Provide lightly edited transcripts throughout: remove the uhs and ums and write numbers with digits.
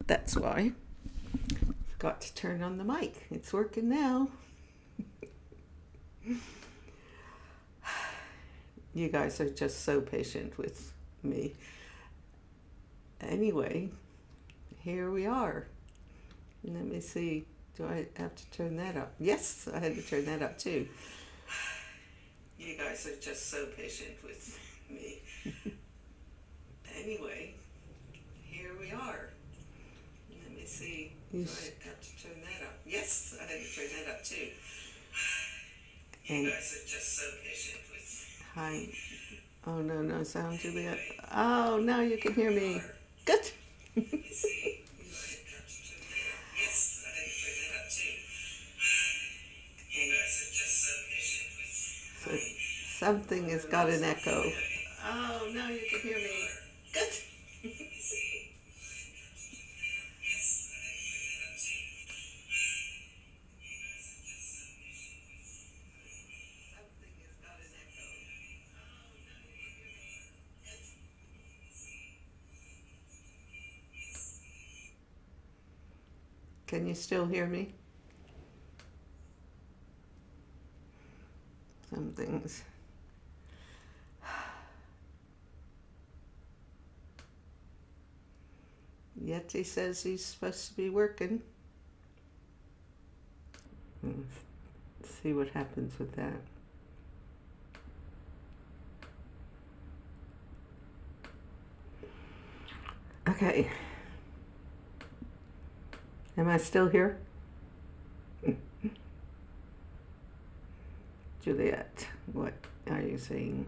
That's why. Forgot to turn on the mic. It's working now. You guys are just so patient with me. Anyway, here we are. Let me see. Do I have to turn that up? Yes, I had to turn that up too. You guys are just so patient with me. Anyway, here we are. Let me see. Do I have to turn that up? Yes, I had to turn that up too. You guys are just so patient with me. Hi. Oh, no sound, Juliet. Oh, now you can hear me. Good. Let me see. Yes, I had to turn that up too. You guys are just so patient with me. So something has got an echo. Oh, now you can hear me. Good. Can you still hear me? Some things. Yeti says he's supposed to be working. Let's see what happens with that. Okay. Am I still here? Juliet, what are you saying?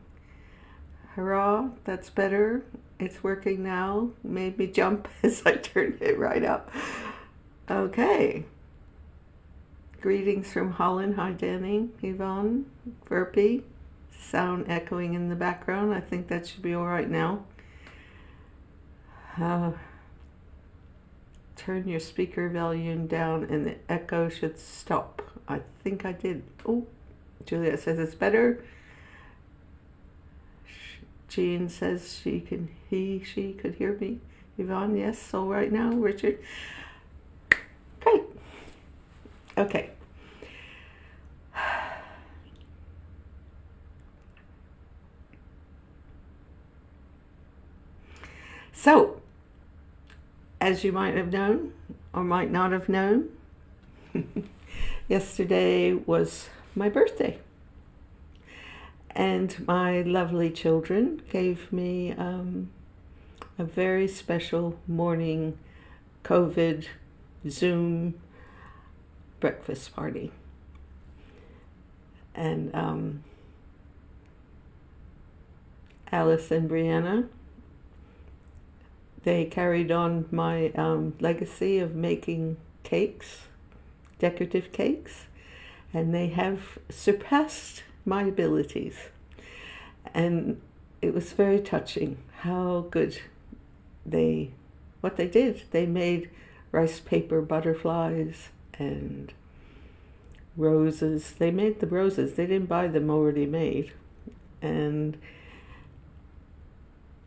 Hurrah, that's better. It's working now. Made me jump as I turned it right up. Okay. Greetings from Holland. Hi, Danny, Yvonne, Verpy. Sound echoing in the background. I think that should be all right now. Turn your speaker volume down and the echo should stop. I think I did. Oh, Juliet says it's better. Jean says she could hear me. Yvonne, yes, all right now. Richard, great. Okay. So, as you might have known or might not have known, yesterday was my birthday. And my lovely children gave me a very special morning COVID Zoom breakfast party. And Alice and Brianna, they carried on my legacy of making cakes, decorative cakes, and they have surpassed my abilities. And it was very touching how good what they did. They made rice paper butterflies and roses. They made the roses. They didn't buy them already made. And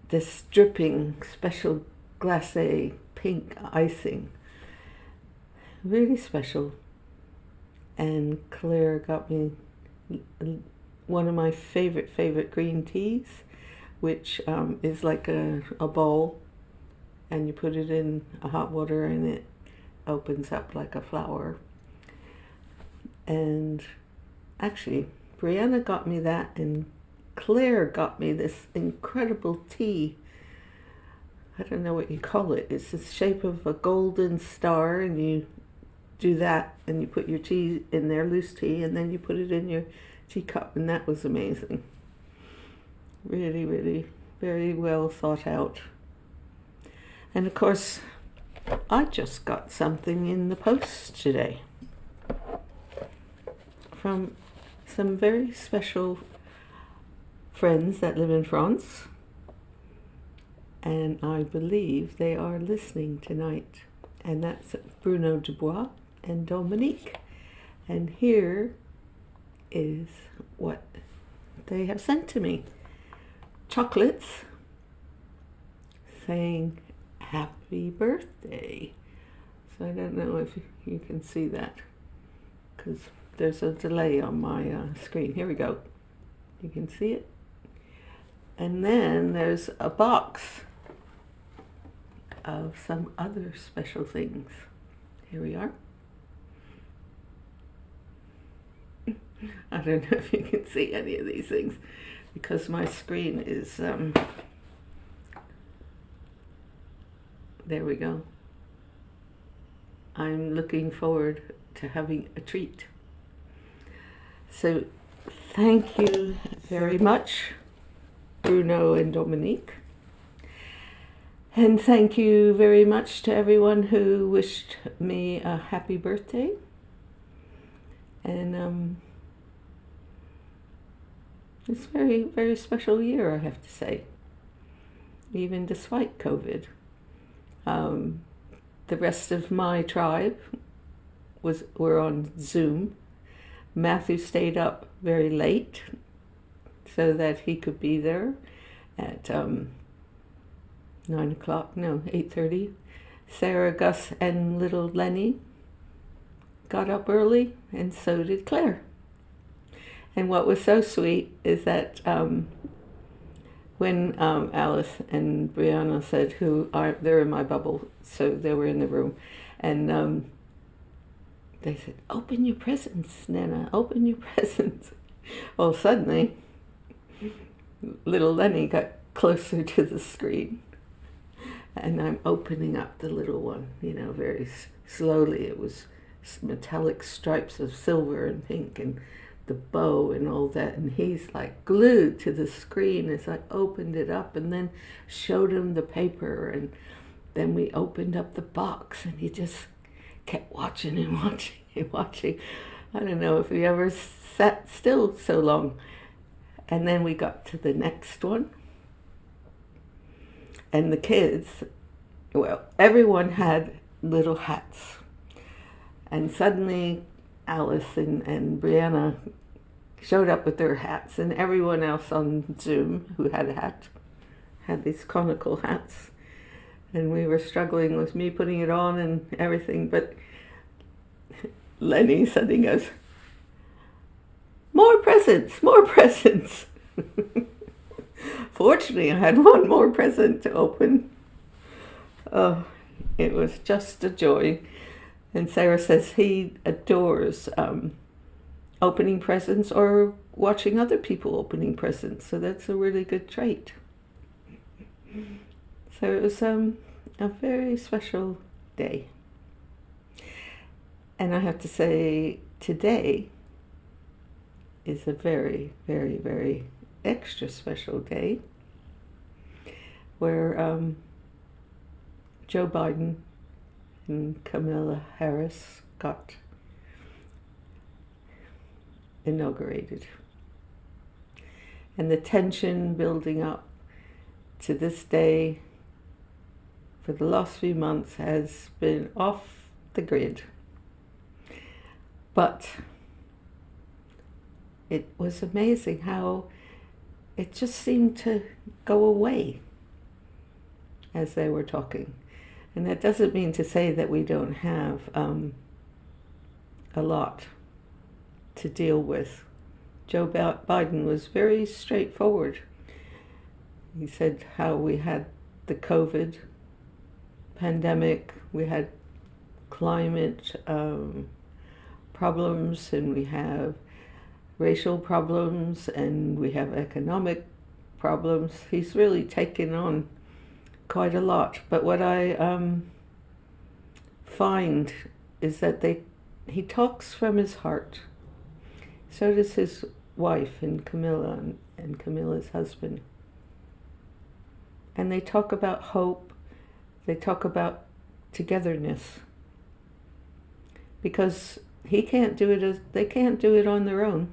this dripping special glacé pink icing. Really special. And Claire got me one of my favorite green teas, which is like a bowl, and you put it in a hot water and it opens up like a flower. And actually, Brianna got me that, and Claire got me this incredible tea. I don't know what you call it. It's the shape of a golden star, and you do that, and you put your tea in there, loose tea, and then you put it in your teacup, and that was amazing. Really, really very well thought out. And of course, I just got something in the post today from some very special friends that live in France, and I believe they are listening tonight, and that's Bruno Dubois and Dominique. And here is what they have sent to me. Chocolates saying happy birthday. So I don't know if you can see that, because there's a delay on my screen. Here we go. You can see it. And then there's a box of some other special things. Here we are. I don't know if you can see any of these things because my screen is, there we go. I'm looking forward to having a treat. So thank you very much, Bruno and Dominique. And thank you very much to everyone who wished me a happy birthday. And it's a very, very special year, I have to say, even despite COVID. The rest of my tribe were on Zoom. Matthew stayed up very late so that he could be there at 8:30. Sarah, Gus, and little Lenny got up early, and so did Claire. And what was so sweet is that when Alice and Brianna said, they're in my bubble, so they were in the room, and they said, "Open your presents, Nana, open your presents." Well, suddenly, little Lenny got closer to the screen, and I'm opening up the little one, very slowly. It was metallic stripes of silver and pink and the bow and all that, and he's like glued to the screen as I opened it up and then showed him the paper, and then we opened up the box and he just kept watching and watching and watching. I don't know if he ever sat still so long. And then we got to the next one, and the kids, well, everyone had little hats, and suddenly Alice and Brianna showed up with their hats, and everyone else on Zoom who had a hat had these conical hats, and we were struggling with me putting it on and everything, but Lenny suddenly goes, more presents, more presents. Fortunately, I had one more present to open. Oh, it was just a joy. And Sarah says he adores opening presents or watching other people opening presents. So that's a really good trait. So it was a very special day. And I have to say, today is a very, very, very extra special day where Joe Biden and Kamala Harris got inaugurated. And the tension building up to this day for the last few months has been off the grid. But it was amazing how it just seemed to go away as they were talking. And that doesn't mean to say that we don't have a lot to deal with. Joe Biden was very straightforward. He said how we had the COVID pandemic, we had climate problems, and we have racial problems, and we have economic problems. He's really taken on quite a lot. But what I find is that he talks from his heart. So does his wife and Camilla and Camilla's husband. And they talk about hope. They talk about togetherness. Because they can't do it on their own.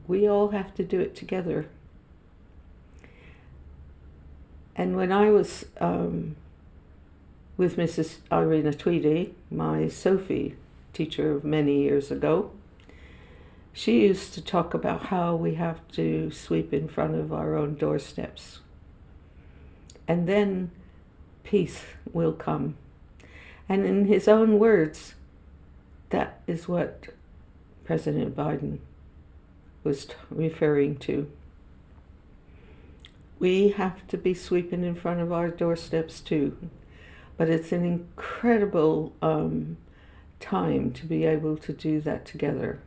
We all have to do it together. And when I was with Mrs. Irina Tweedy, my Sophie teacher of many years ago, she used to talk about how we have to sweep in front of our own doorsteps. and then peace will come. And in his own words, that is what President Biden was referring to. We have to be sweeping in front of our doorsteps too. But it's an incredible time to be able to do that together.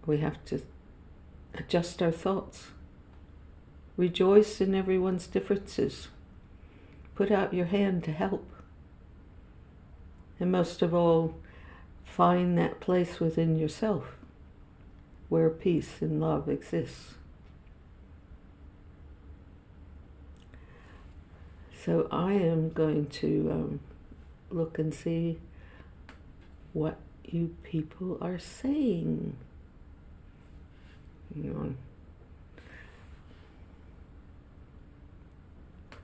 We have to adjust our thoughts. Rejoice in everyone's differences. Put out your hand to help. And most of all, find that place within yourself where peace and love exists. So I am going to look and see what you people are saying. Hang on.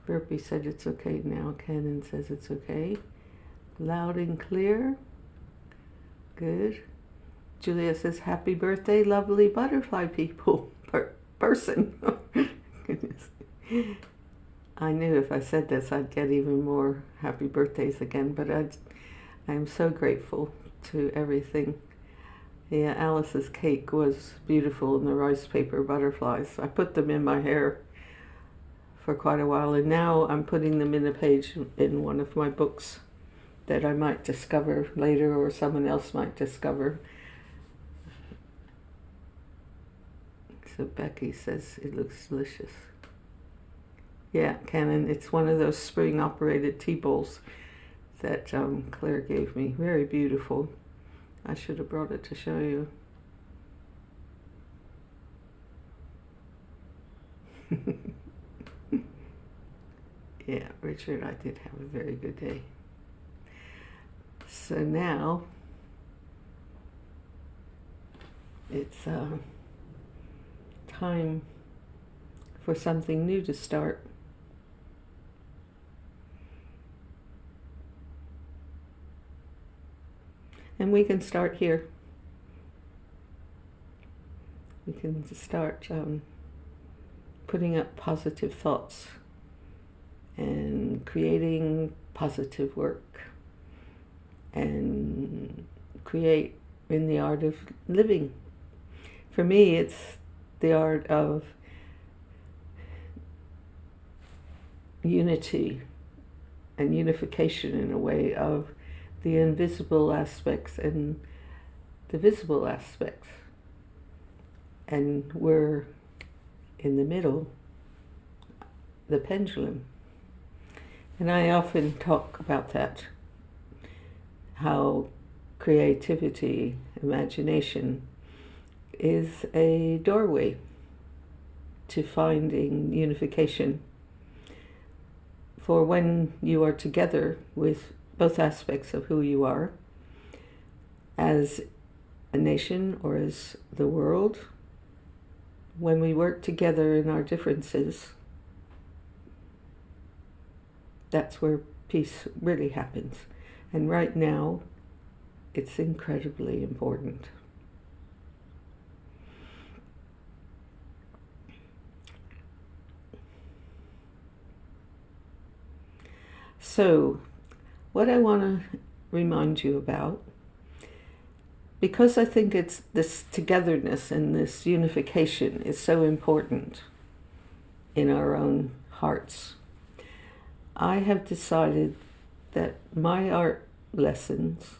Burpee said it's okay now. Cannon says it's okay. Loud and clear. Good. Julia says, happy birthday, lovely butterfly people. Person. Goodness. I knew if I said this, I'd get even more happy birthdays again, but I'm so grateful to everything. Yeah, Alice's cake was beautiful, and the rice paper butterflies. I put them in my hair for quite a while, and now I'm putting them in a page in one of my books that I might discover later, or someone else might discover. So Becky says it looks delicious. Yeah, Cannon, it's one of those spring-operated tea bowls that Claire gave me. Very beautiful. I should have brought it to show you. Yeah, Richard, I did have a very good day. So now it's time for something new to start. And we can start here. We can start putting up positive thoughts and creating positive work and create in the art of living. For me, it's the art of unity and unification in a way of the invisible aspects and the visible aspects. And we're in the middle, the pendulum. And I often talk about that, how creativity, imagination is a doorway to finding unification. For when you are together with both aspects of who you are, as a nation or as the world, when we work together in our differences, that's where peace really happens. And right now, it's incredibly important. So, what I want to remind you about, because I think it's this togetherness and this unification is so important in our own hearts, I have decided that my art lessons,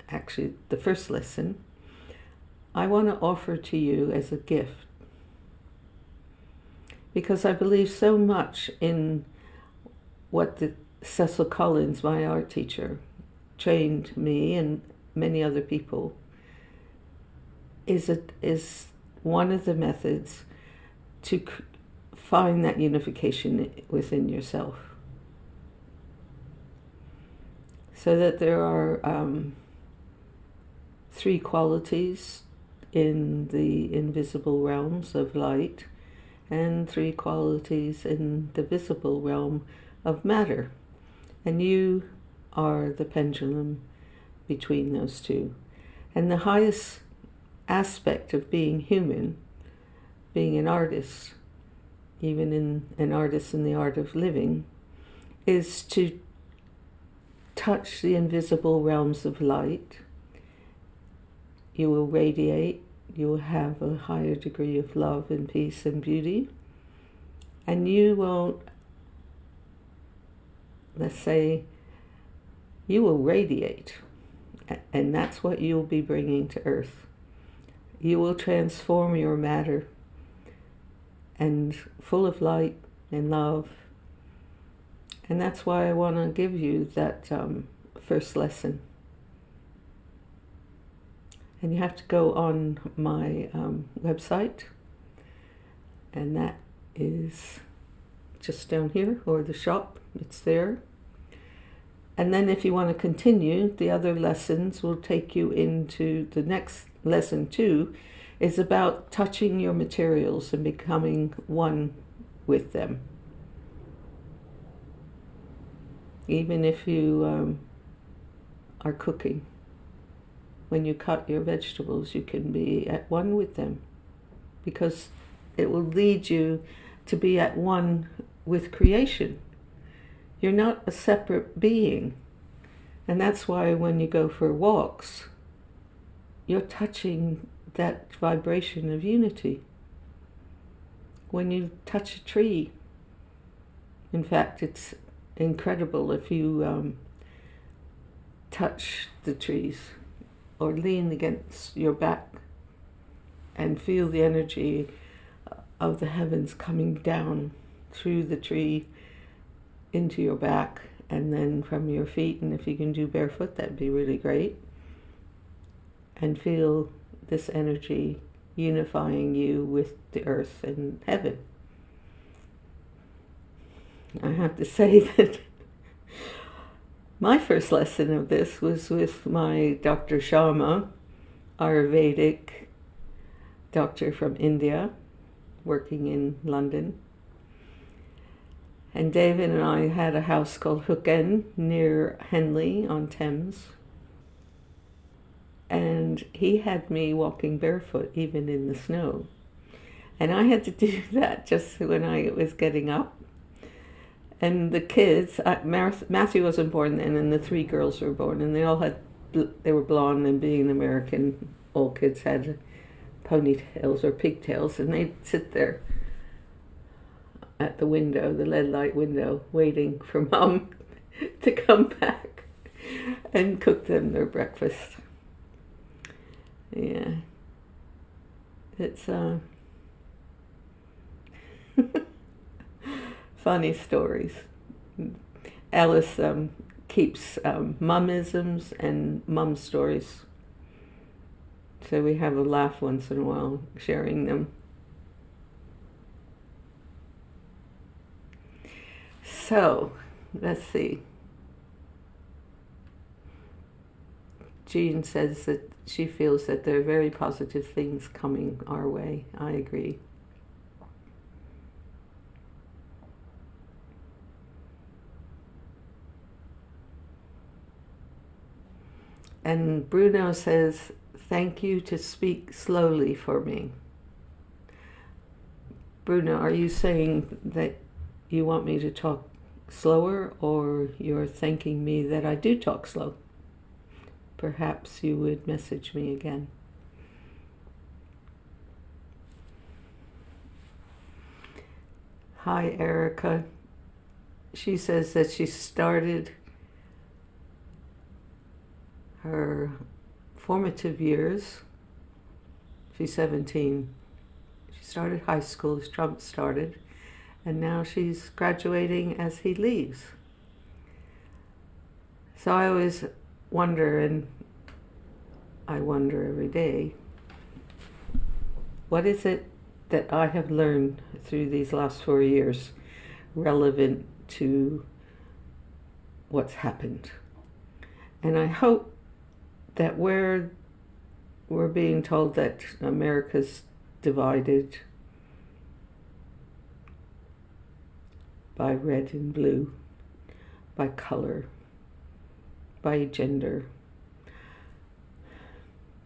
actually the first lesson, I want to offer to you as a gift. Because I believe so much in what the Cecil Collins, my art teacher, trained me and many other people, is one of the methods to find that unification within yourself. So that there are 3 qualities in the invisible realms of light and 3 qualities in the visible realm of matter. And you are the pendulum between those 2. And the highest aspect of being human, being an artist, even in an artist in the art of living, is to touch the invisible realms of light. You will radiate, you will have a higher degree of love and peace and beauty, and you will, let's say, you will radiate, and that's what you'll be bringing to earth. You will transform your matter, and full of light and love. And that's why I want to give you that first lesson. And you have to go on my website, and that is just down here, or the shop, it's there. And then if you want to continue, the other lessons will take you into the next lesson 2, is about touching your materials and becoming one with them. Even if you are cooking, when you cut your vegetables, you can be at one with them, because it will lead you to be at one with creation. You're not a separate being. And that's why when you go for walks, you're touching that vibration of unity. When you touch a tree, in fact, it's incredible if you touch the trees or lean against your back and feel the energy of the heavens coming down through the tree into your back, and then from your feet, and if you can do barefoot, that'd be really great, and feel this energy unifying you with the earth and heaven. I have to say that my first lesson of this was with my Dr. Sharma, Ayurvedic doctor from India, working in London. And David and I had a house called Hook End near Henley on Thames. And he had me walking barefoot even in the snow. And I had to do that just when I was getting up. And the kids, Matthew wasn't born then, and the 3 girls were born, and they were blonde, and being American, all kids had ponytails or pigtails, and they'd sit there at the window, the lead light window, waiting for Mom to come back and cook them their breakfast. Yeah. It's funny stories. Alice keeps mumisms and mum stories. So we have a laugh once in a while sharing them. So, let's see. Jean says that she feels that there are very positive things coming our way. I agree. And Bruno says, thank you to speak slowly for me. Bruno, are you saying that you want me to talk slower, or you're thanking me that I do talk slow? Perhaps you would message me again. Hi, Erica. She says that she started her formative years. She's 17. She started high school as Trump started, and now she's graduating as he leaves. So I always wonder, and I wonder every day, what is it that I have learned through these last 4 years relevant to what's happened? And I hope that where we're being told that America's divided by red and blue, by color, by gender,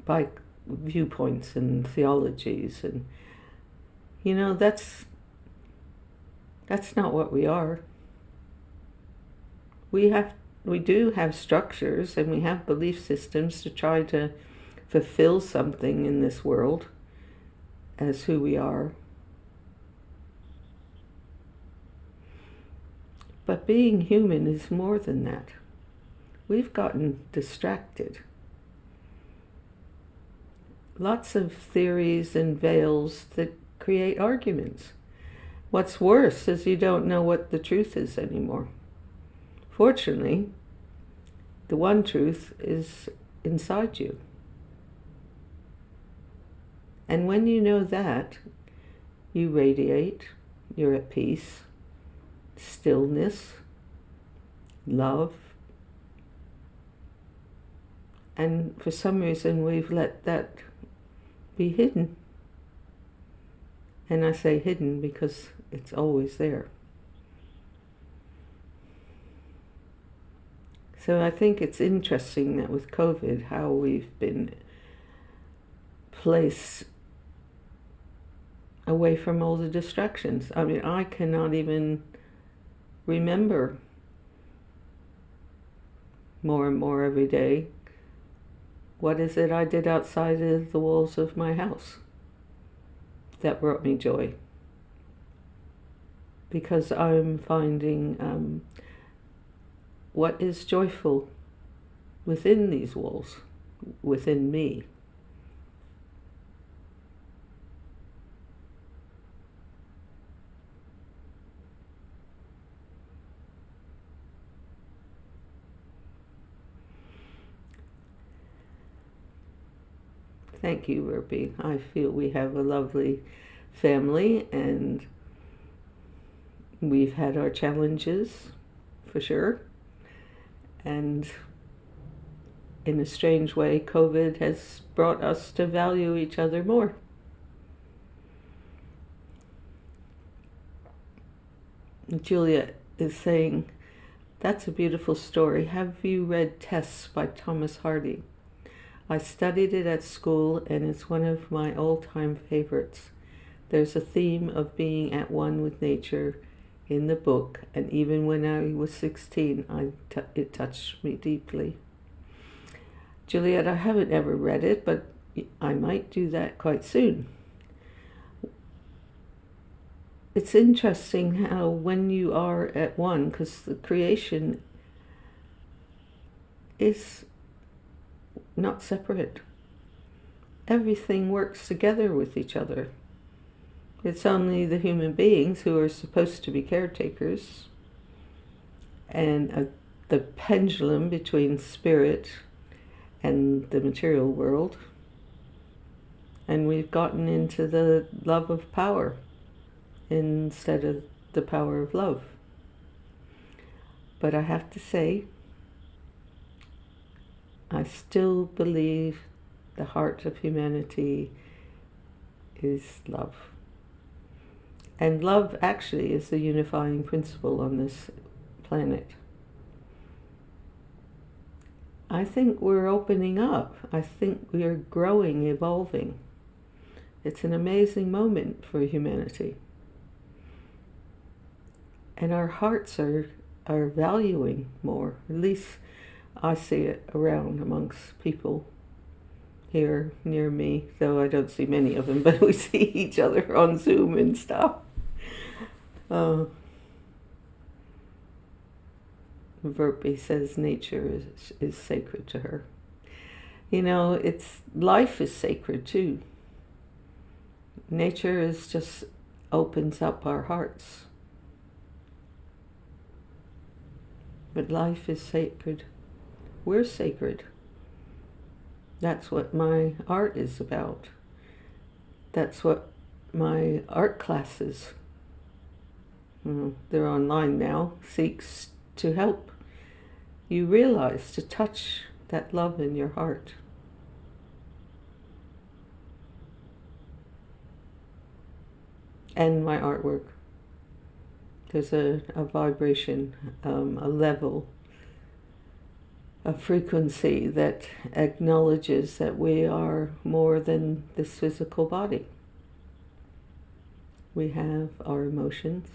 by viewpoints and theologies, and that's That's not what we are. We do have structures and we have belief systems to try to fulfill something in this world as who we are. But being human is more than that. We've gotten distracted. Lots of theories and veils that create arguments. What's worse is you don't know what the truth is anymore. Fortunately, the one truth is inside you. And when you know that, you radiate, you're at peace, stillness, love. And for some reason, we've let that be hidden. And I say hidden because it's always there. So I think it's interesting that with COVID, how we've been placed away from all the distractions. I mean, I cannot even remember more and more every day, what is it I did outside of the walls of my house that brought me joy? Because I'm finding what is joyful within these walls, within me. Thank you, Ruby. I feel we have a lovely family and we've had our challenges, for sure. And in a strange way, COVID has brought us to value each other more. Juliet is saying, that's a beautiful story. Have you read Tests by Thomas Hardy? I studied it at school and it's one of my all-time favorites. There's a theme of being at one with nature in the book, and even when I was 16, it touched me deeply. Juliet, I haven't ever read it, but I might do that quite soon. It's interesting how when you are at one, because the creation is not separate. Everything works together with each other. It's only the human beings who are supposed to be caretakers, and the pendulum between spirit and the material world. And we've gotten into the love of power instead of the power of love. But I have to say, I still believe the heart of humanity is love. And love actually is the unifying principle on this planet. I think we're opening up. I think we are growing, evolving. It's an amazing moment for humanity. And our hearts are valuing more. At least I see it around amongst people here near me, though I don't see many of them, but we see each other on Zoom and stuff. Verpi says nature is sacred to her. You know, life is sacred too. Nature is just opens up our hearts. But life is sacred. We're sacred. That's what my art is about. That's what my art classes, they're online now, seeks to help you realize, to touch that love in your heart. And my artwork. There's a vibration, a level, a frequency that acknowledges that we are more than this physical body. We have our emotions,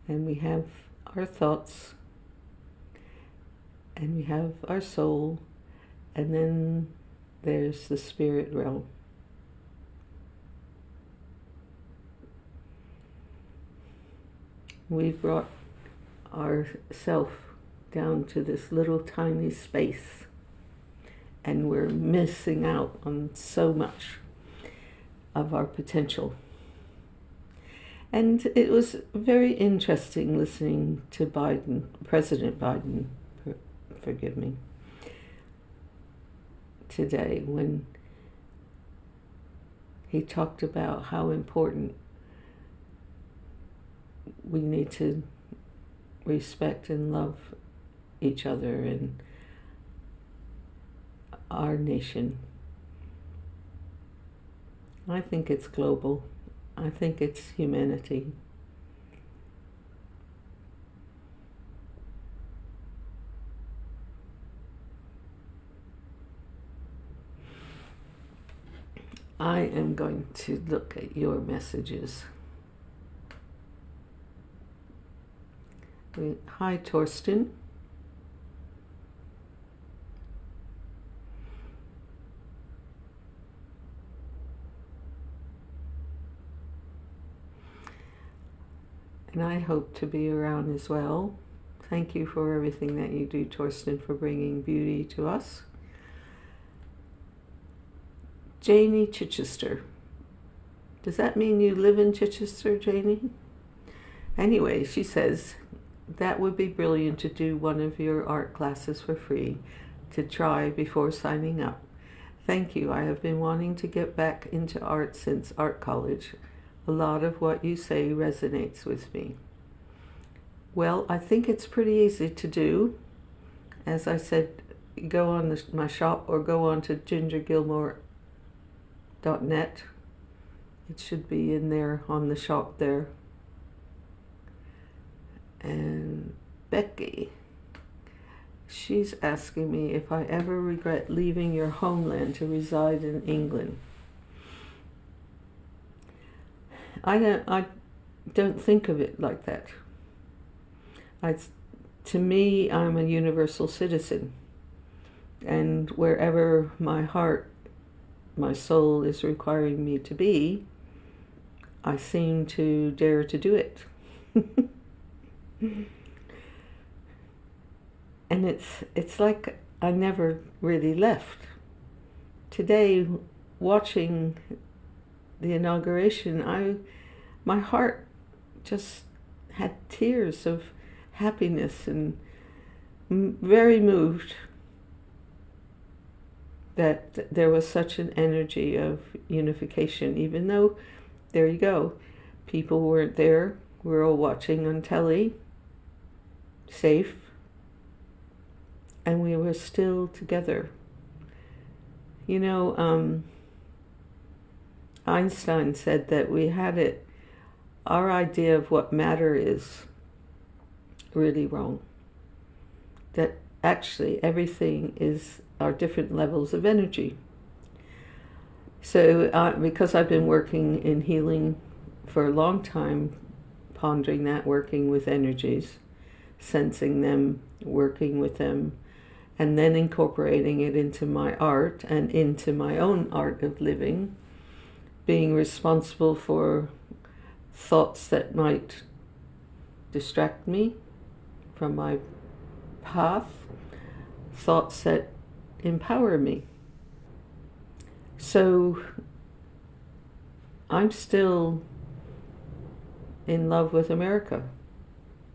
And we have our thoughts, and we have our soul, and then there's the spirit realm. We've brought ourself down to this little tiny space, and we're missing out on so much of our potential. And it was very interesting listening to President Biden, forgive me, today when he talked about how important we need to respect and love each other and our nation. I think it's global. I think it's humanity. I am going to look at your messages. Hi, Torsten. And I hope to be around as well. Thank you for everything that you do, Torsten, for bringing beauty to us. Janie Chichester. Does that mean you live in Chichester, Janie? Anyway, she says, that would be brilliant to do one of your art classes for free, to try before signing up. Thank you. I have been wanting to get back into art since art college. A lot of what you say resonates with me. Well, I think it's pretty easy to do. As I said, go on my shop or go on to gingergilmour.net. It should be in there on the shop there. And Becky, she's asking me if I ever regret leaving your homeland to reside in England. I don't think of it like that. To me, I'm a universal citizen, and wherever my heart, my soul is requiring me to be, I seem to dare to do it. And it's like I never really left. Today, watching the inauguration, my heart just had tears of happiness and very moved that there was such an energy of unification, even though, there you go, people weren't there. We're all watching on telly, safe, and we were still together. You know, Einstein said that we had it, our idea of what matter is really wrong. That actually everything are different levels of energy. So because I've been working in healing for a long time, pondering that, working with energies, sensing them, working with them, and then incorporating it into my art and into my own art of living, being responsible for thoughts that might distract me from my path, thoughts that empower me. So I'm still in love with America.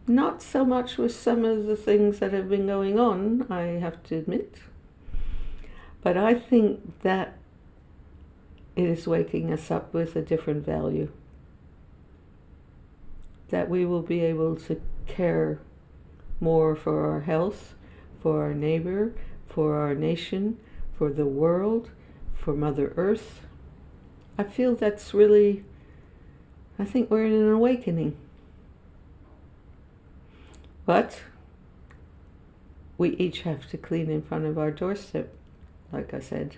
Not so much with some of the things that have been going on, I have to admit. But I think that it is waking us up with a different value. That we will be able to care more for our health, for our neighbor, for our nation, for the world, for Mother Earth. I feel that's really, I think we're in an awakening. But we each have to clean in front of our doorstep, like I said.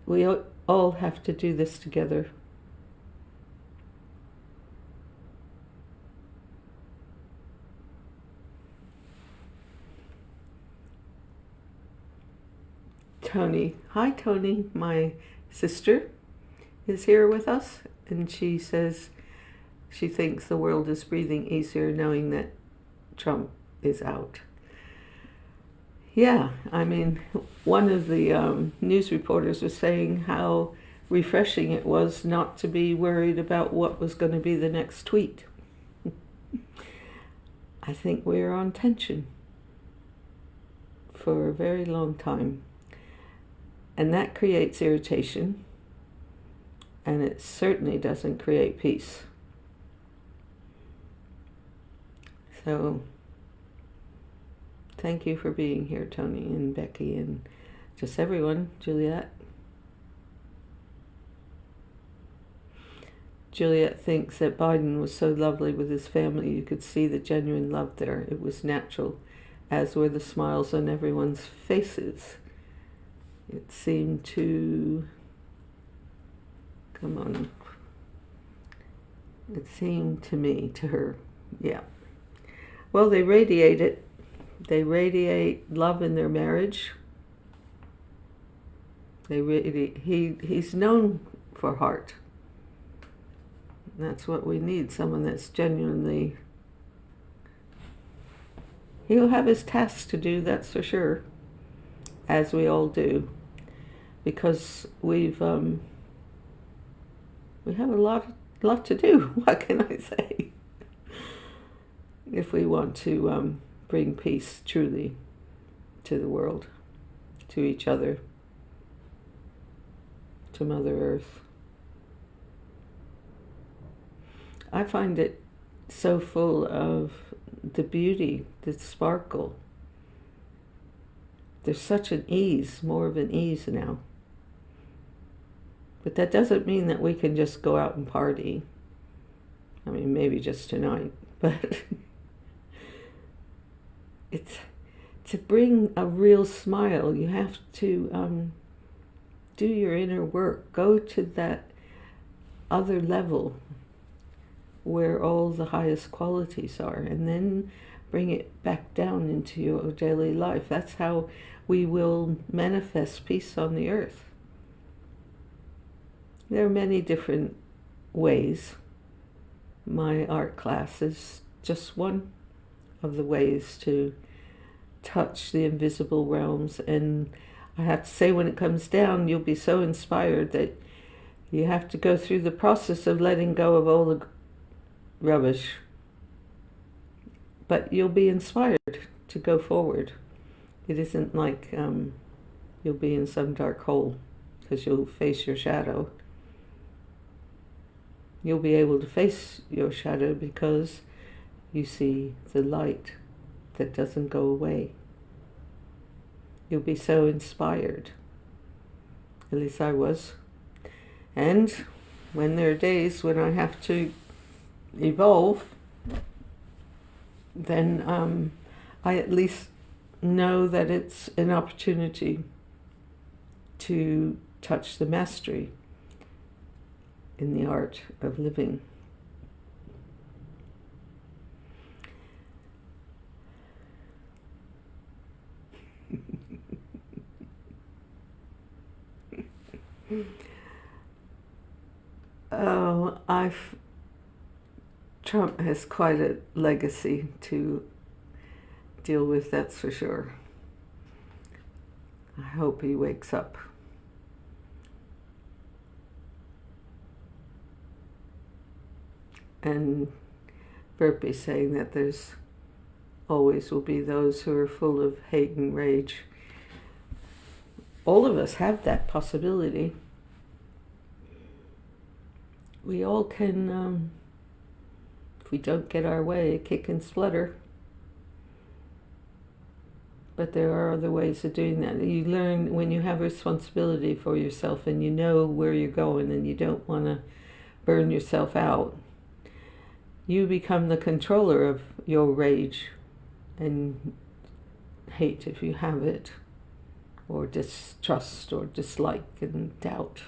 We all have to do this together. Tony. Hi, Tony. My sister is here with us, and she says she thinks the world is breathing easier knowing that Trump is out. Yeah, I mean, one of the news reporters was saying how refreshing it was not to be worried about what was going to be the next tweet. I think we're on tension for a very long time, and that creates irritation, and it certainly doesn't create peace. So thank you for being here, Tony and Becky and just everyone. Juliet. Juliet thinks that Biden was so lovely with his family. You could see the genuine love there. It was natural, as were the smiles on everyone's faces. It seemed to... Come on. It seemed to me, to her. Yeah. Well, they radiate it. They radiate love in their marriage. He's known for heart. That's what we need, someone that's genuinely... He'll have his tasks to do, that's for sure, as we all do, because we have a lot to do. What can I say? If we want to bring peace truly to the world, to each other, to Mother Earth. I find it so full of the beauty, the sparkle. There's such an ease, more of an ease now. But that doesn't mean that we can just go out and party. I mean, maybe just tonight, but it's to bring a real smile. You have to do your inner work. Go to that other level where all the highest qualities are, and then bring it back down into your daily life. That's how we will manifest peace on the earth. There are many different ways. My art class is just one of the ways to touch the invisible realms, and I have to say, when it comes down, you'll be so inspired that you have to go through the process of letting go of all the rubbish, but you'll be inspired to go forward. It isn't like you'll be in some dark hole, because you'll face your shadow. You'll be able to face your shadow because you see the light that doesn't go away. You'll be so inspired. At least I was. And when there are days when I have to evolve, then I at least know that it's an opportunity to touch the mastery in the art of living. Oh, Trump has quite a legacy to deal with, that's for sure. I hope he wakes up. And Burpee saying that there's always will be those who are full of hate and rage. All of us have that possibility. We all can, if we don't get our way, kick and splutter. But there are other ways of doing that. You learn when you have responsibility for yourself and you know where you're going and you don't want to burn yourself out. You become the controller of your rage and hate, if you have it, or distrust or dislike and doubt.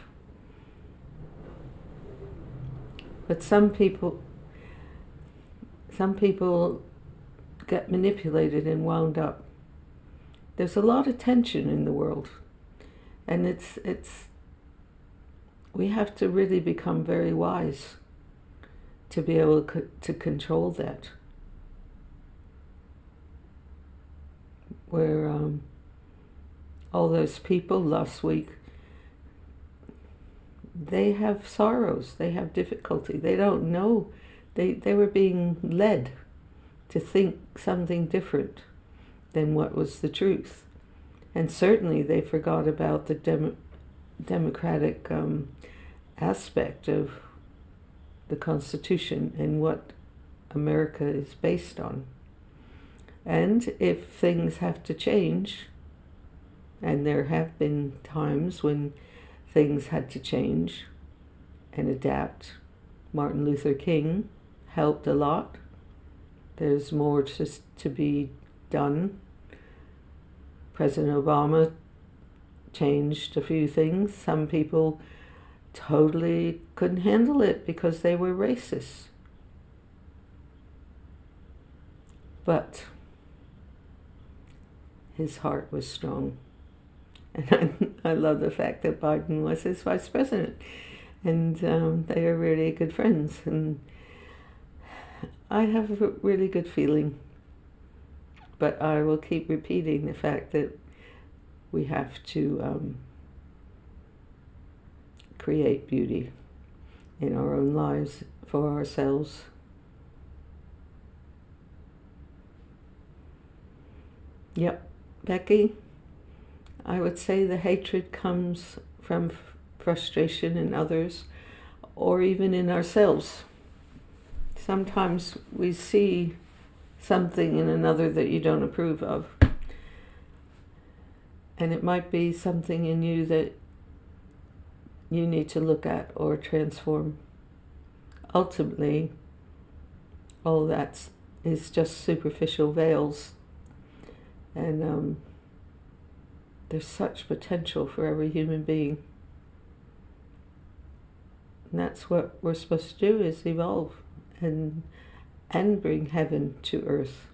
But some people get manipulated and wound up. There's a lot of tension in the world. And we have to really become very wise to be able to control that. Where all those people last week, they have sorrows, they have difficulty, they don't know. They were being led to think something different than what was the truth. And certainly they forgot about the democratic aspect of the Constitution and what America is based on. And if things have to change, and there have been times when things had to change and adapt, Martin Luther King helped a lot. There's more to be done. President Obama changed a few things. Some people totally couldn't handle it because they were racist. But his heart was strong. And I love the fact that Biden was his vice president. And they are really good friends. And I have a really good feeling. But I will keep repeating the fact that we have to create beauty in our own lives for ourselves. Yep, Becky, I would say the hatred comes from frustration in others or even in ourselves. Sometimes we see something in another that you don't approve of. And it might be something in you that you need to look at or transform. Ultimately, all that is just superficial veils. And there's such potential for every human being. And that's what we're supposed to do, is evolve and bring heaven to earth.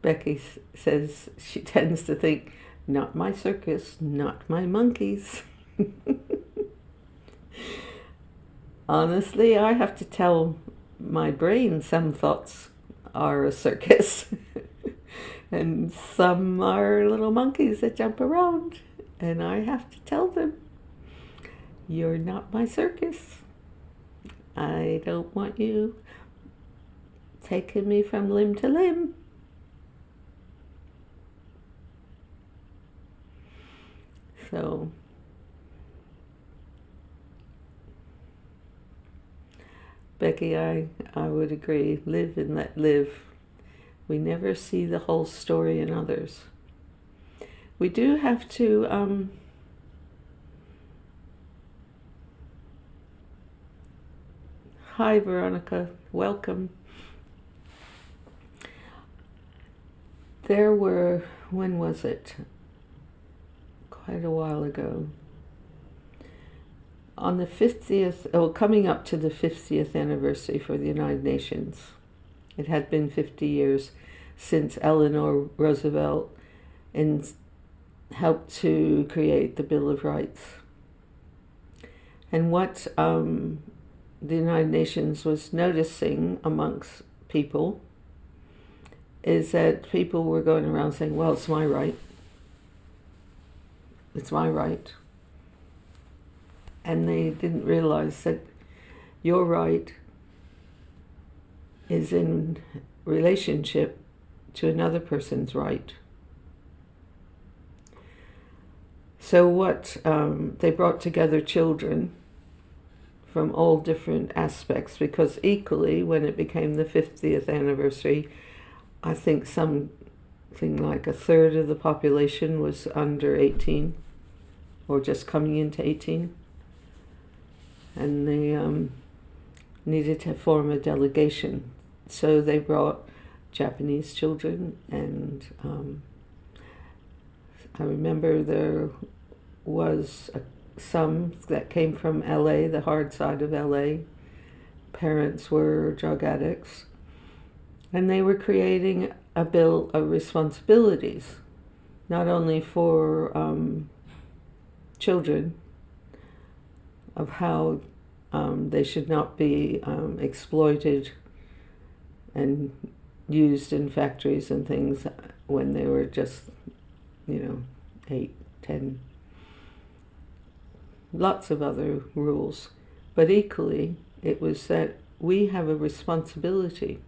Becky says she tends to think, not my circus, not my monkeys. Honestly, I have to tell my brain some thoughts are a circus. And some are little monkeys that jump around. And I have to tell them, you're not my circus. I don't want you taking me from limb to limb. So, Becky, I would agree. Live and let live. We never see the whole story in others. We do have to hi, Veronica. Welcome. There were, when was it? Quite a while ago. On the 50th, coming up to the 50th anniversary for the United Nations. It had been 50 years since Eleanor Roosevelt helped to create the Bill of Rights. And what the United Nations was noticing amongst people is that people were going around saying, well, it's my right. It's my right. And they didn't realize that your right is in relationship to another person's right. So what they brought together children from all different aspects, because equally when it became the 50th anniversary, I think something like a third of the population was under 18 or just coming into 18. And they needed to form a delegation. So they brought Japanese children, and I remember there was some that came from LA, the hard side of LA, parents were drug addicts, and they were creating a bill of responsibilities, not only for children, of how they should not be exploited and used in factories and things when they were just, 8, 10. Lots of other rules. But equally, it was that we have a responsibility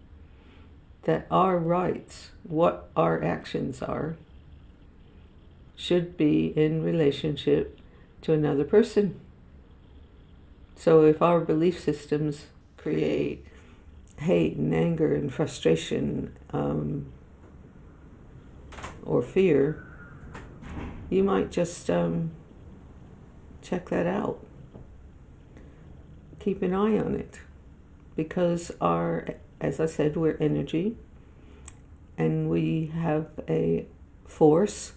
that our rights, what our actions are, should be in relationship to another person. So if our belief systems create hate and anger and frustration or fear, you might just check that out. Keep an eye on it, because as I said, we're energy, and we have a force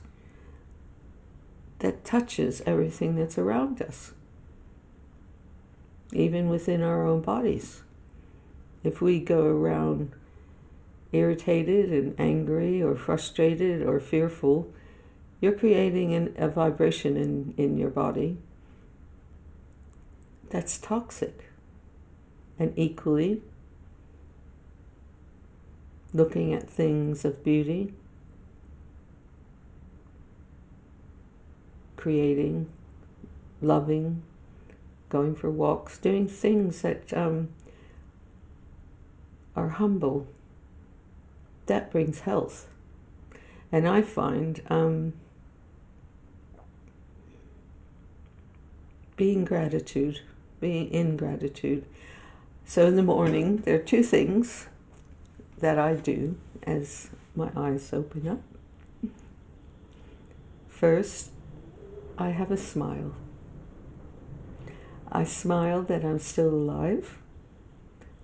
that touches everything that's around us, even within our own bodies. If we go around irritated and angry or frustrated or fearful, you're creating a vibration in your body that's toxic. And equally, looking at things of beauty, creating, loving, going for walks, doing things that are humble, that brings health. And I find being in gratitude. So in the morning, there are two things that I do as my eyes open up. First, I have a smile. I smile that I'm still alive.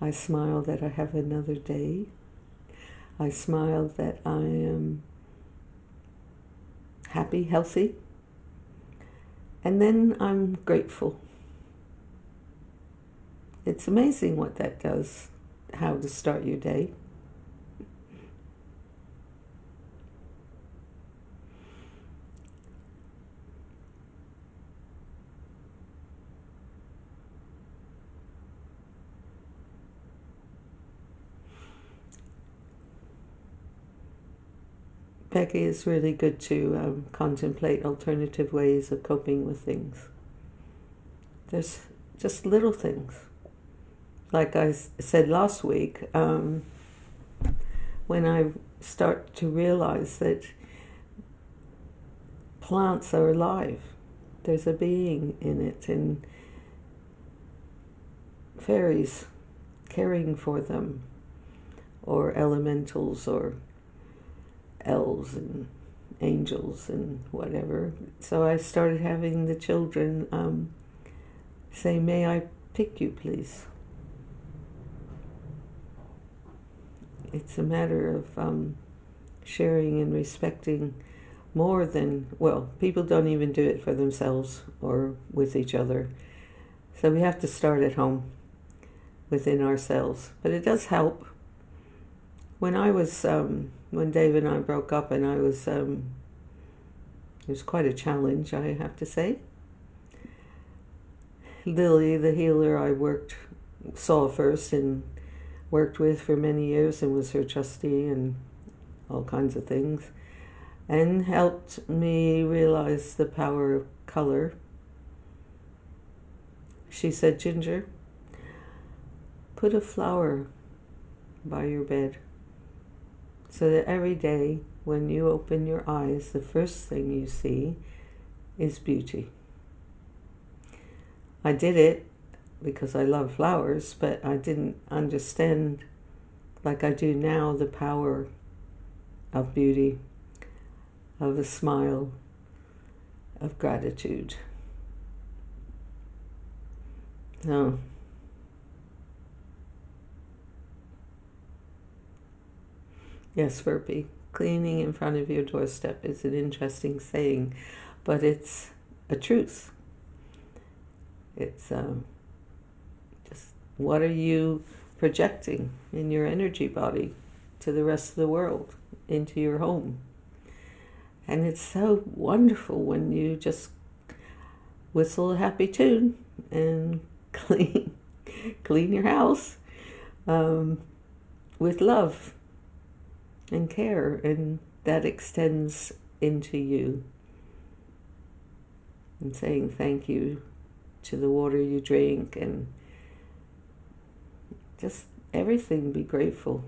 I smile that I have another day. I smile that I am happy, healthy. And then I'm grateful. It's amazing what that does, how to start your day. Becky is really good to contemplate alternative ways of coping with things. There's just little things. Like I said last week, when I start to realize that plants are alive, there's a being in it, and fairies caring for them, or elementals, or elves and angels and whatever. So I started having the children say, "May I pick you, please?" It's a matter of sharing and respecting more than, well, people don't even do it for themselves or with each other. So we have to start at home within ourselves. But it does help. When Dave and I broke up, and it was quite a challenge, I have to say. Lily, the healer I saw first and worked with for many years, and was her trustee and all kinds of things, and helped me realize the power of color. She said, "Ginger, put a flower by your bed, so that every day when you open your eyes, the first thing you see is beauty." I did it because I love flowers, but I didn't understand, like I do now, the power of beauty, of a smile, of gratitude. So, yes, Verpi, cleaning in front of your doorstep is an interesting saying, but it's a truth. It's just What are you projecting in your energy body to the rest of the world, into your home? And it's so wonderful when you just whistle a happy tune and clean your house with love and care, and that extends into you. And saying thank you to the water you drink, and just everything, be grateful.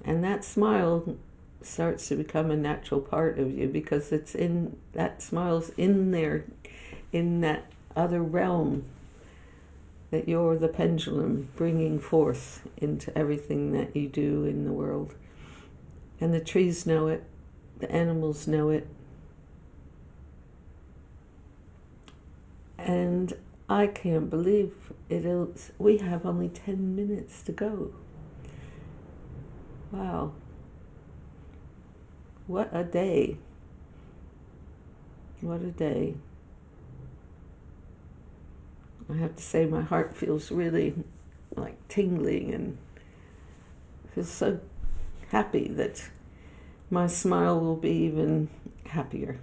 And that smile starts to become a natural part of you, because it's in that smile's in there, in that other realm, that you're the pendulum bringing forth into everything that you do in the world. And the trees know it, the animals know it. And I can't believe we have only 10 minutes to go. Wow. What a day. What a day. I have to say my heart feels really like tingling, and feels so happy that my smile will be even happier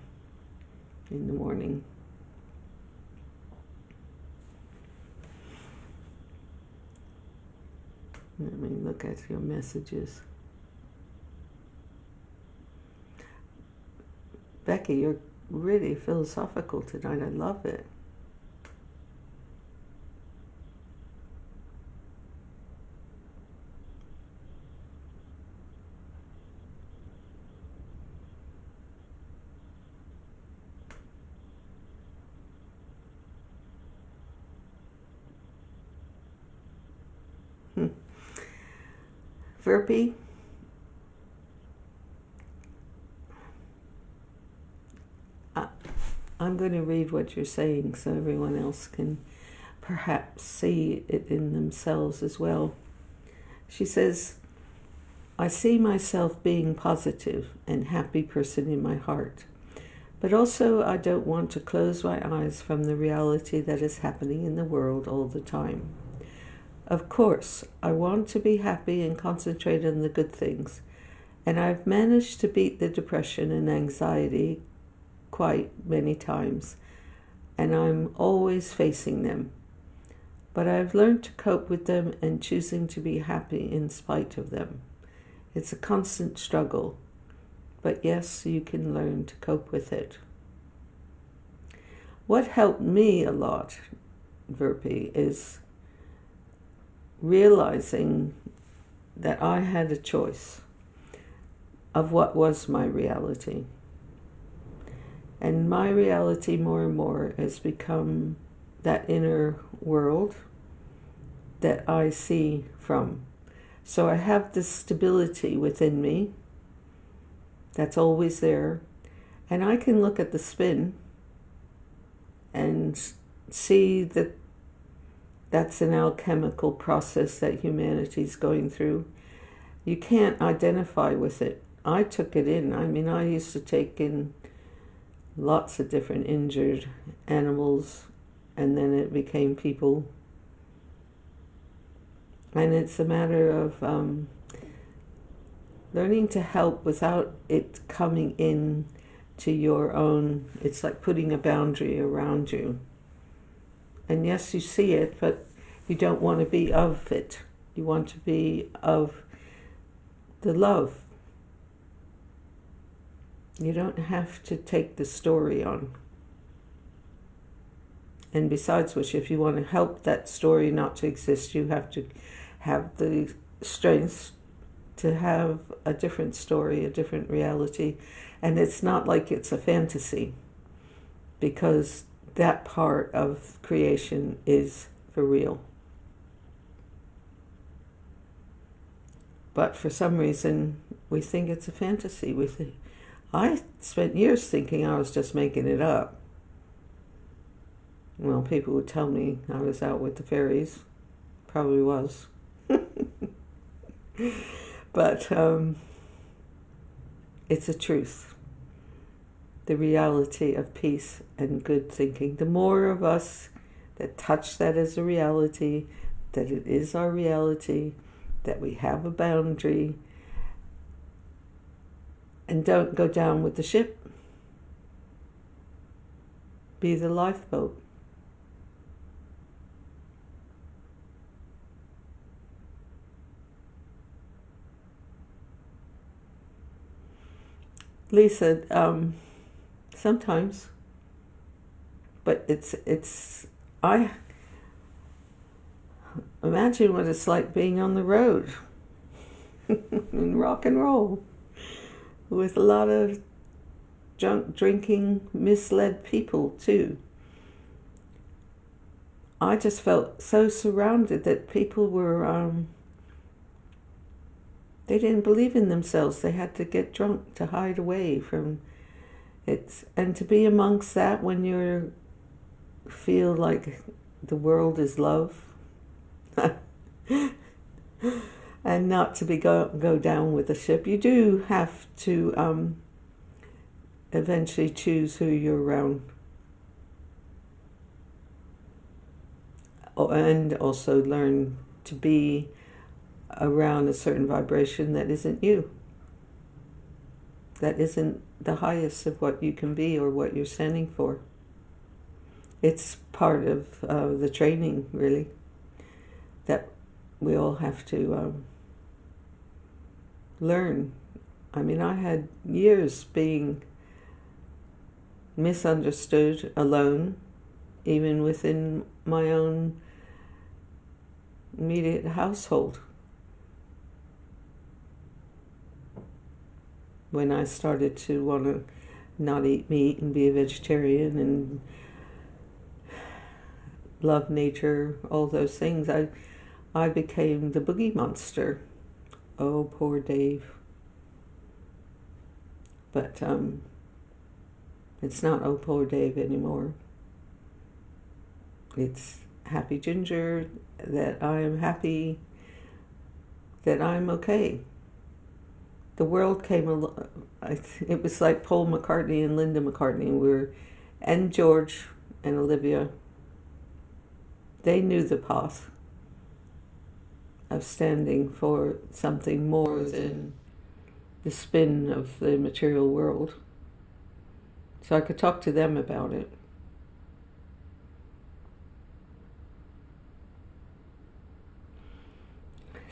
in the morning. Let me look at your messages. Becky, you're really philosophical tonight. I love it. Verpy, I'm going to read what you're saying so everyone else can perhaps see it in themselves as well. She says, I see myself being positive and happy person in my heart, but also I don't want to close my eyes from the reality that is happening in the world all the time. Of course, I want to be happy and concentrate on the good things, and I've managed to beat the depression and anxiety quite many times, and I'm always facing them. But I've learned to cope with them and choosing to be happy in spite of them. It's a constant struggle, but yes, you can learn to cope with it. What helped me a lot, Verpy, is realizing that I had a choice of what was my reality. And my reality more and more has become that inner world that I see from. So I have this stability within me that's always there, and I can look at the spin and see that that's an alchemical process that humanity's going through. You can't identify with it. I took it in. I mean, I used to take in lots of different injured animals, and then it became people. And it's a matter of learning to help without it coming in to your own. It's like putting a boundary around you. And yes, you see it, but you don't want to be of it. You want to be of the love. You don't have to take the story on. And besides which, if you want to help that story not to exist, you have to have the strength to have a different story, a different reality. And it's not like it's a fantasy, because that part of creation is for real. But for some reason, we think it's a fantasy. I spent years thinking I was just making it up. Well, people would tell me I was out with the fairies. Probably was. But it's a truth. The reality of peace and good thinking. The more of us that touch that as a reality, that it is our reality, that we have a boundary, and don't go down with the ship. Be the lifeboat. Lisa, sometimes, but I imagine what it's like being on the road in rock and roll with a lot of drunk, drinking, misled people too. I just felt so surrounded that people were, they didn't believe in themselves. They had to get drunk to hide away from it. And to be amongst that when you feel like the world is love, and not to be go down with the ship. You do have to eventually choose who you're around. And also learn to be around a certain vibration that isn't you. That isn't the highest of what you can be or what you're standing for. It's part of the training, really, that we all have to learn. I mean, I had years being misunderstood, alone, even within my own immediate household. When I started to want to not eat meat and be a vegetarian and love nature, all those things, I became the boogie monster. Oh, poor Dave. But it's not oh, poor Dave anymore. It's happy Ginger, that I am happy, that I'm okay. The world came along. It was like Paul McCartney and Linda McCartney and George and Olivia. They knew the path of standing for something more than the spin of the material world. So I could talk to them about it.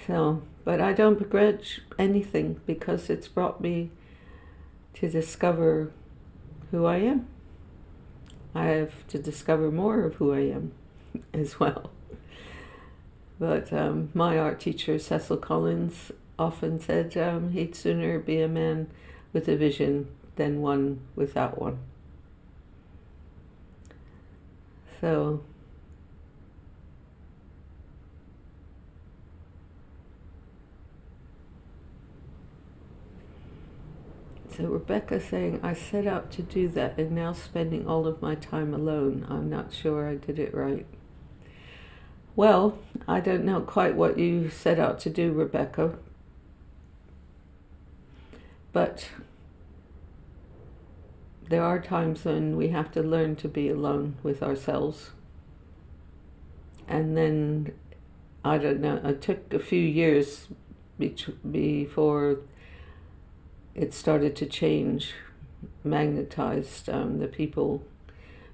So, but I don't begrudge anything because it's brought me to discover who I am. I have to discover more of who I am as well. But my art teacher, Cecil Collins, often said he'd sooner be a man with a vision than one without one. So Rebecca saying, I set out to do that and now spending all of my time alone. I'm not sure I did it right. Well, I don't know quite what you set out to do, Rebecca. But there are times when we have to learn to be alone with ourselves. And then, I don't know, it took a few years before it started to change, magnetized the people,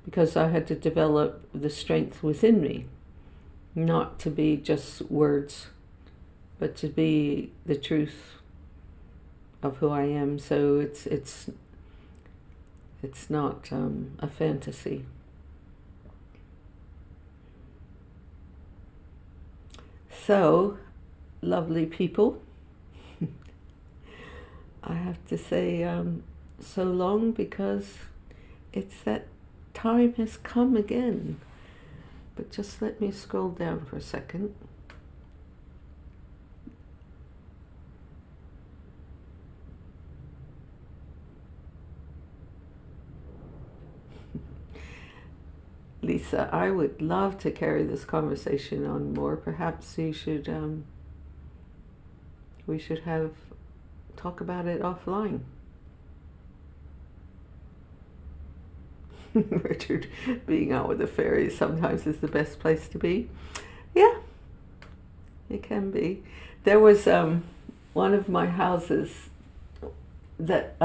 because I had to develop the strength within me, not to be just words, but to be the truth of who I am. So it's not a fantasy. So, lovely people, I have to say so long, because it's that time has come again. But just let me scroll down for a second. Lisa, I would love to carry this conversation on more. Perhaps we should talk about it offline. Richard, being out with the fairies sometimes is the best place to be. Yeah, it can be. There was one of my houses that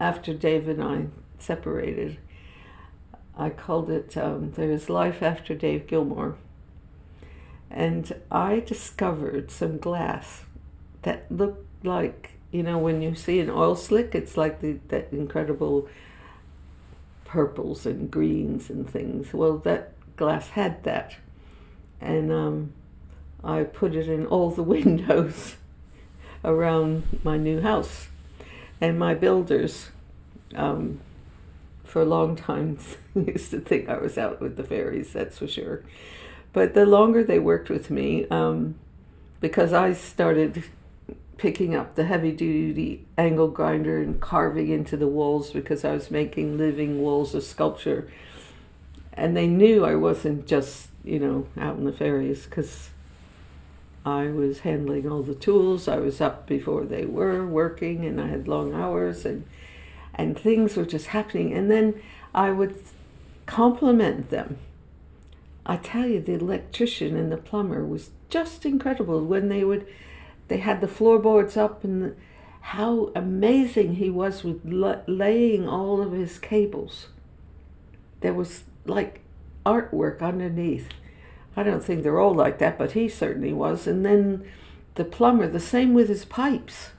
after Dave and I separated, I called it There's Life After Dave Gilmour. And I discovered some glass that looked like, you know, when you see an oil slick, it's like that incredible purples and greens and things. Well, that glass had that. And I put it in all the windows around my new house. And my builders, for a long time, used to think I was out with the fairies, that's for sure. But the longer they worked with me, because I started picking up the heavy-duty angle grinder and carving into the walls because I was making living walls of sculpture. And they knew I wasn't just, you know, out in the fairies, because I was handling all the tools. I was up before they were working, and I had long hours, and things were just happening. And then I would compliment them. I tell you, the electrician and the plumber was just incredible. When they had the floorboards up, and how amazing he was with laying all of his cables. There was like artwork underneath. I don't think they're all like that, but he certainly was. And then the plumber, the same with his pipes.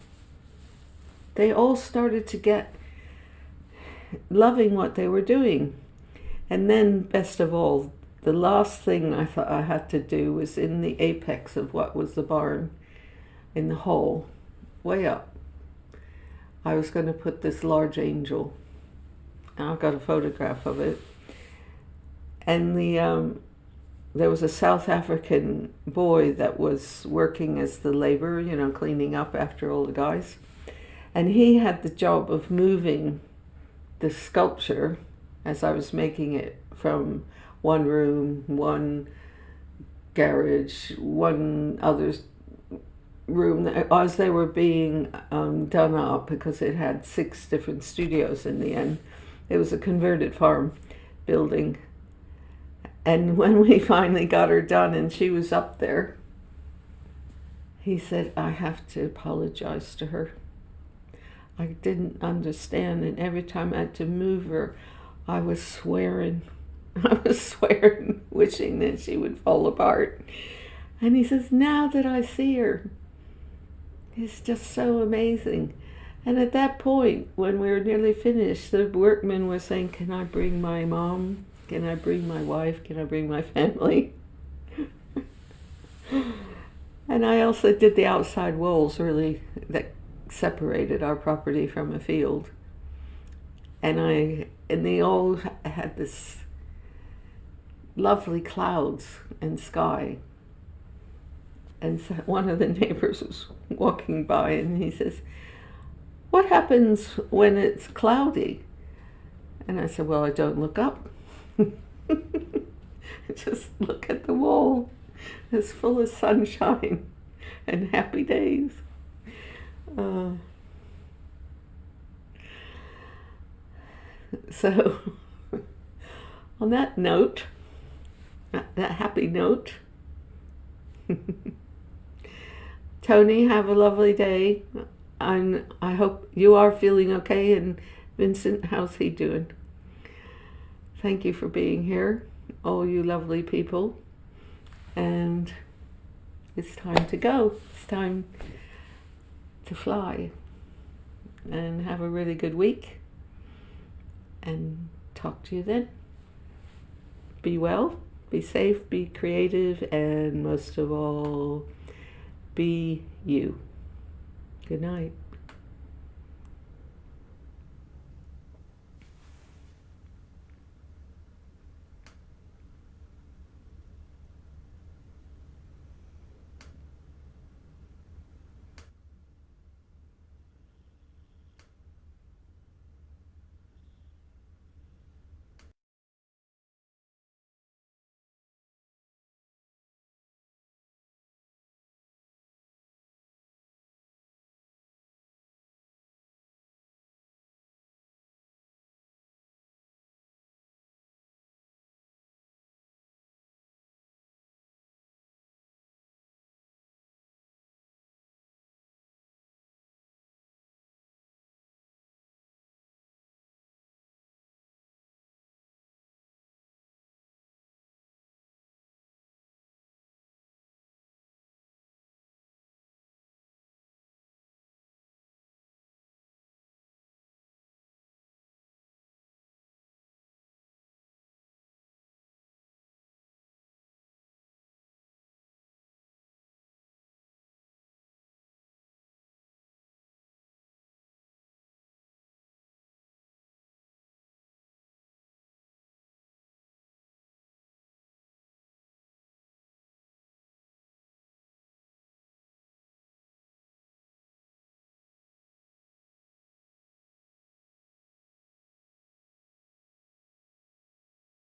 They all started to get loving what they were doing. And then, best of all, the last thing I thought I had to do was in the apex of what was the barn, in the hole, way up. I was going to put this large angel. And I've got a photograph of it. And there was a South African boy that was working as the laborer, you know, cleaning up after all the guys. And he had the job of moving the sculpture as I was making it from one room, one garage, one other room, as they were being done up, because it had 6 different studios in the end. It was a converted farm building. And when we finally got her done and she was up there, he said, I have to apologize to her. I didn't understand, and every time I had to move her, I was swearing. I was swearing, wishing that she would fall apart. And he says, now that I see her, it's just so amazing. And at that point, when we were nearly finished, the workmen were saying, can I bring my mom? Can I bring my wife? Can I bring my family? And I also did the outside walls, really, that separated our property from a field. And they all had this lovely clouds and sky. And so one of the neighbors was walking by, and he says, what happens when it's cloudy? And I said, well, I don't look up. Just look at the wall. It's full of sunshine and happy days. So, on that note, that happy note, Tony, have a lovely day. I hope you are feeling okay. And Vincent, how's he doing? Thank you for being here, all you lovely people. And it's time to go. It's time to fly. And have a really good week. And talk to you then. Be well, be safe, be creative, and most of all, be you. Good night.